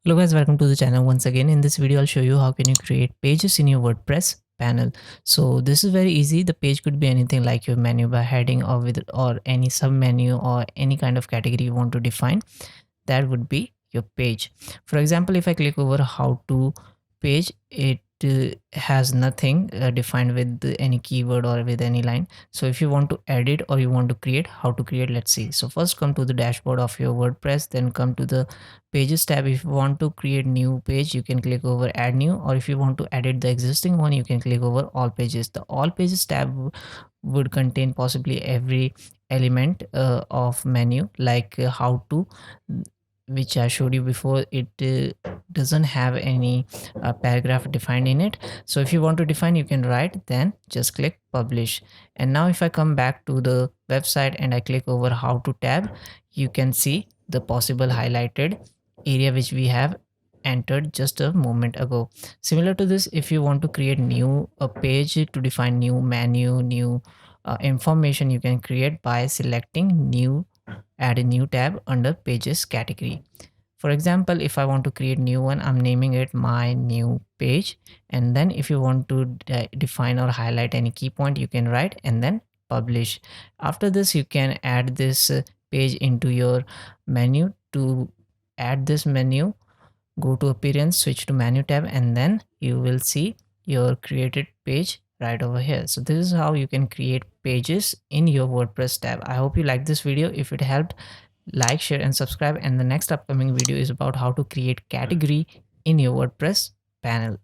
Hello guys, welcome to the channel once again. In this video I'll show you how can you create pages in your WordPress panel. So this is very easy. The page could be anything like your menu by heading or any sub menu or any kind of category you want to define. That would be your page. For example, if I click over how to page, it has nothing defined with any keyword or with any line. So if you want to edit or you want to create, how to create, let's see. So first come to the dashboard of your WordPress, then come to the pages tab. If you want to create new page, you can click over add new, or if you want to edit the existing one, you can click over all pages. The all pages tab would contain possibly every element of menu, like how to, which I showed you before. It doesn't have any paragraph defined in it. So if you want to define, you can write, then just click publish. And now if I come back to the website and I click over how to tab, you can see the possible highlighted area which we have entered just a moment ago. Similar to this, if you want to create new a page to define new menu, new information, you can create by selecting new, add a new tab under pages category. For example, if I want to create new one, I'm naming it my new page. And then if you want to define or highlight any key point, you can write and then publish. After this, you can add this page into your menu. To add this menu, go to appearance, switch to menu tab, and then you will see your created page right over here. So this is how you can create pages in your WordPress tab. I hope you liked this video. If it helped, like, share, and subscribe. And the next upcoming video is about how to create category in your WordPress panel.